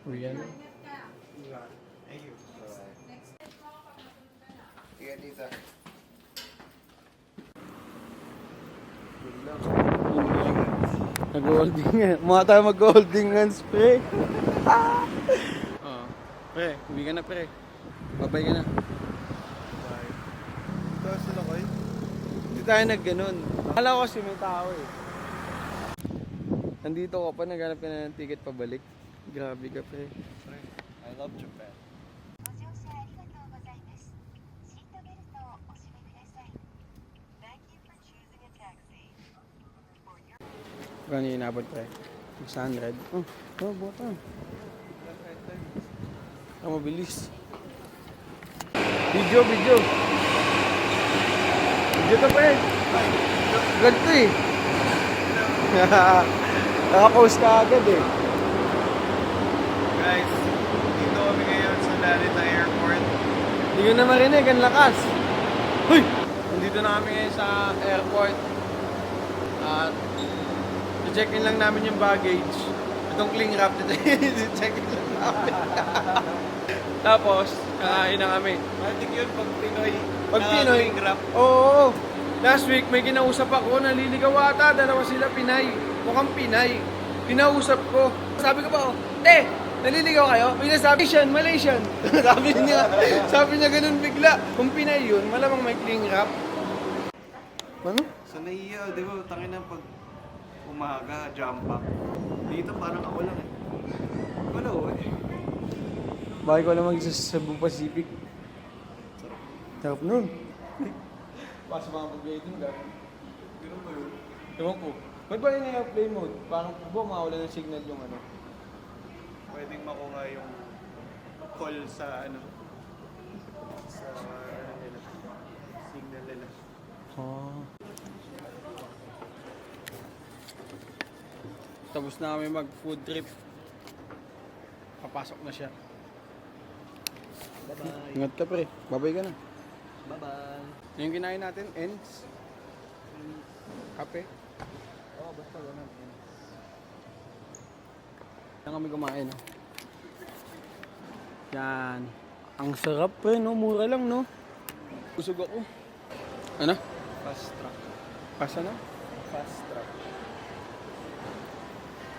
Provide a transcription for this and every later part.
Riyan. Thank you. Iya, Tita. Nag-holding nga. Mga tayo mag-holding hands, pre. Pre, uwi ka na, pre. Babay ka na. Bye. Ito, sila ko eh. Hindi tayo nag-ganon. Akala ko kasi may tao eh. Nandito ka pa, naghanap ka na ng ticket pabalik. Grabe ka, pre. I love Japan. ご乗車ありがとうございます。シートベルトをお締めください。Thank you for choosing a taxi. For your Kano yung inabot, pre? 600. Bota. Mabilis. Video. Video to, pre. Ganito eh. Nakapost ka agad eh. Guys, dito kami ngayon sa Narita Airport. Hindi ko na marinig, ang lakas. Hoy! Nandito na kami ngayon sa airport. At i-check-in lang namin yung baggage. Itong cling wrap dito, i-check-in lang namin. Tapos, kakain na kami. Matik yun pag Pinoy. Pag Pinoy, Grab. oo. Last week, may kinausap ako, naliligaw ata, dalawa sila Pinay. Mukhang Pinay. Kinausap ko. Sabi ko pa, te, naliligaw kayo? May nasabi, Malaysian. sabi niya ganun bigla. Kung Pinay yun, malamang may cling wrap. Ano? Sa naiya, di ba, tangin na pag umaga, jump up. Dito parang ako lang eh. Wala eh. Bakit ko naman sa Cebu Pacific? Sarap nun. Pasok mga pag-gate mo, gano'n. Ganun ba yun? Ewan ko. Ba't ba yung airplane mode? Parang po mawala ng signal yung ano. Pwedeng makuha yung call sa ano. Sa ano nila. Signal nila. Oh. Tapos na kami mag-food trip. Papasok na siya. Bye-bye. Ingat ka, pre. Babay ka na. Bye-bye. Yung kinain natin, ends. Kape. Oo, basta ganun. Yan kami kumain, no? Yan. Ang sarap, pre, no? Mura lang, no? Busog ako. Ano? Fast track. Pasa na? Fast track.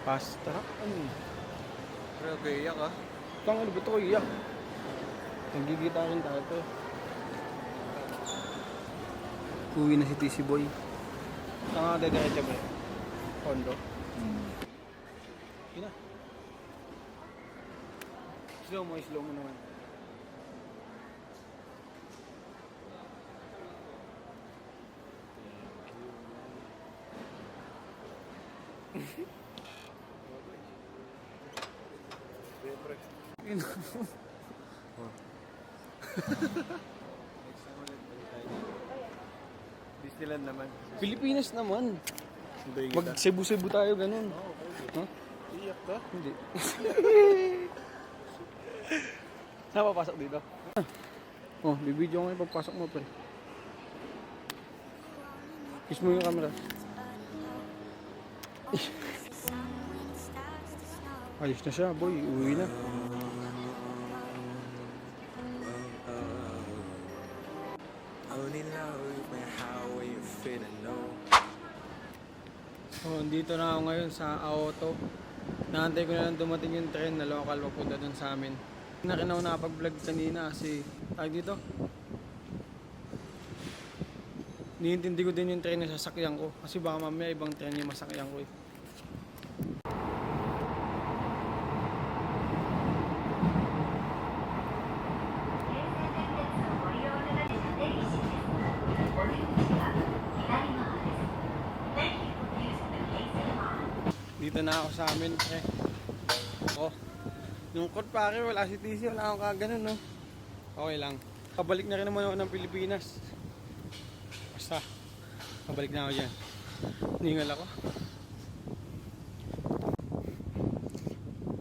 Fast track? Ano? Pero kaya ka. Tang ano ba ito ko iyak? Nagigita rin tayo, pre. Uwi na si TC Boy. Saan ka dediretso, pre? Kondo. Yun na. Slow mo naman. Yun. Disneyland naman. Pilipinas naman. Sunday Mag Cebu-Cebu tayo, ganun. Huh? Iyak ka? Hindi. Saan papasok dito? Oh, bibidyo ko yung pagpasok mo, pre. Kiss mo yung camera. Ayos na siya, boy. Uwi na. Oh, dito na ako ngayon sa Aoto. Naantay ko na lang dumating yung train na local papunta dun sa amin. Na rin ako nakapag-vlog kanina kasi dito. Niintindi ko din yung train na sasakyan ko kasi baka mamaya ibang train yung masakyan ko eh. Dito na ako sa amin, pre. Oh. Lungkot pare, wala si TC, wala akong kaganon, no? Okay lang. Pabalik na rin naman ako ng Pilipinas. Basta, pabalik na ako dyan. Ningal ako.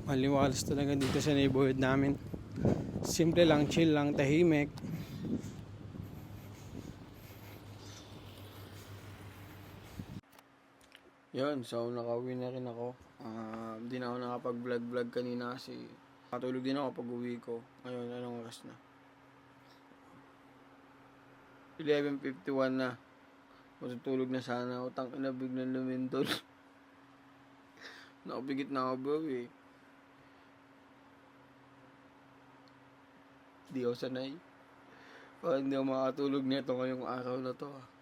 Maliwalas talaga dito sa neighborhood namin. Simple lang, chill lang, tahimik. Yun, so nakauwi na rin ako. Hindi na ako nakapag-vlog kanina kasi Matulog din ako pag uwi ko. Ngayon, anong oras na? 11:51 na. Matutulog na sana ako. Tangina, biglang lumindol. Nakapigit na ako, bro, eh. Di ako sanay. Parang hindi ako makatulog nito ngayong araw na to, ah.